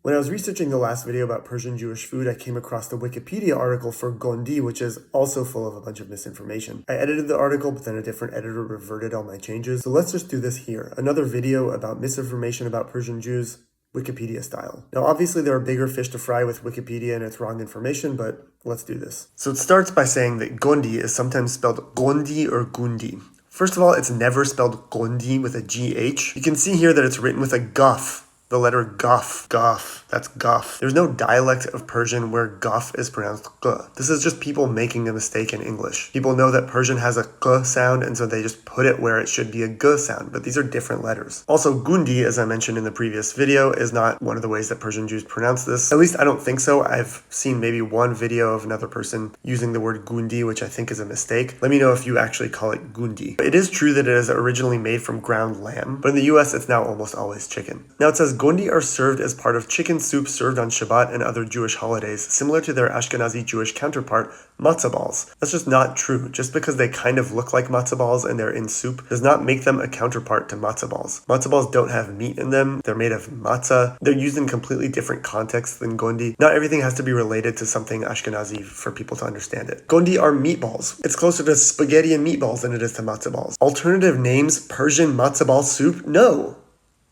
When I was researching the last video about Persian Jewish food, I came across the Wikipedia article for gondi, which is also full of a bunch of misinformation. I edited the article, but then a different editor reverted all my changes. So let's just do this here. Another video about misinformation about Persian Jews, Wikipedia style. Now, obviously there are bigger fish to fry with Wikipedia and its wrong information, but let's do this. So it starts by saying that gondi is sometimes spelled gondi or gundi. First of all, it's never spelled gondi with a GH. You can see here that it's written with a guf. The letter guf. Guf. That's guf. There's no dialect of Persian where guf is pronounced g. This is just people making a mistake in English. People know that Persian has a g sound, and so they just put it where it should be a g sound, but these are different letters. Also, gundi, as I mentioned in the previous video, is not one of the ways that Persian Jews pronounce this. At least I don't think so. I've seen maybe one video of another person using the word gundi, which I think is a mistake. Let me know if you actually call it gundi. It is true that it is originally made from ground lamb, but in the US it's now almost always chicken. Now it says gondi are served as part of chicken soup served on Shabbat and other Jewish holidays, similar to their Ashkenazi Jewish counterpart, matzo balls. That's just not true. Just because they kind of look like matzo balls and they're in soup does not make them a counterpart to matzo balls. Matzo balls don't have meat in them. They're made of matzah. They're used in completely different contexts than gondi. Not everything has to be related to something Ashkenazi for people to understand it. Gondi are meatballs. It's closer to spaghetti and meatballs than it is to matzo balls. Alternative names, Persian matzo ball soup? No.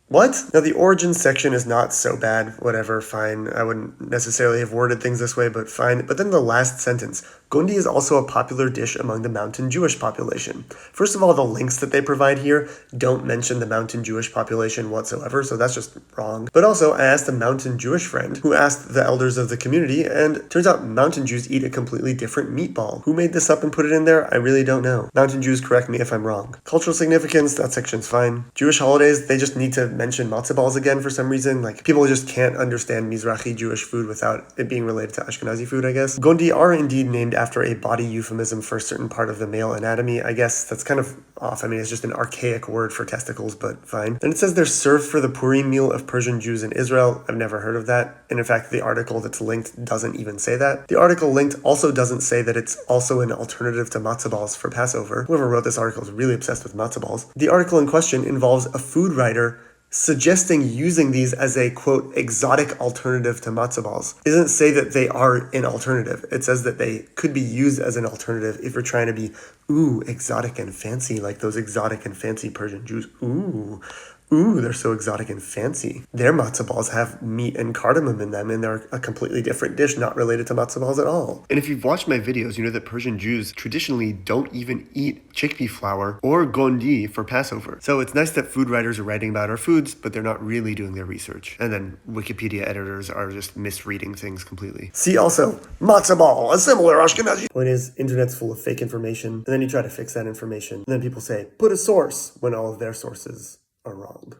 What? Now, the origin section is not so bad. Whatever, fine. I wouldn't necessarily have worded things this way, but fine. But then the last sentence. Gondi is also a popular dish among the mountain Jewish population. First of all, the links that they provide here don't mention the mountain Jewish population whatsoever, so that's just wrong. But also, I asked a mountain Jewish friend who asked the elders of the community, and turns out mountain Jews eat a completely different meatball. Who made this up and put it in there? I really don't know. Mountain Jews, correct me if I'm wrong. Cultural significance, that section's fine. Jewish holidays, they just need to mention matzo balls again for some reason. Like, people just can't understand Mizrahi Jewish food without it being related to Ashkenazi food, I guess. Gondi are indeed named after a body euphemism for a certain part of the male anatomy. I guess that's kind of off. I mean, it's just an archaic word for testicles, but fine. Then it says they're served for the Purim meal of Persian Jews in Israel. I've never heard of that. And in fact, the article that's linked doesn't even say that. The article linked also doesn't say that it's also an alternative to matzo balls for Passover. Whoever wrote this article is really obsessed with matzo balls. The article in question involves a food writer suggesting using these as a, quote, exotic alternative to matzo balls. It doesn't say that they are an alternative. It says that they could be used as an alternative if you're trying to be, ooh, exotic and fancy, like those exotic and fancy Persian Jews. Ooh, they're so exotic and fancy. Their matzo balls have meat and cardamom in them, and they're a completely different dish not related to matzo balls at all. And if you've watched my videos, you know that Persian Jews traditionally don't even eat chickpea flour or gondi for Passover. So it's nice that food writers are writing about our foods, but they're not really doing their research. And then Wikipedia editors are just misreading things completely. See also, matzo ball, a similar Ashkenazi. Point is, internet's full of fake information, and then you try to fix that information, and then people say, put a source, when all of their sources are wrong.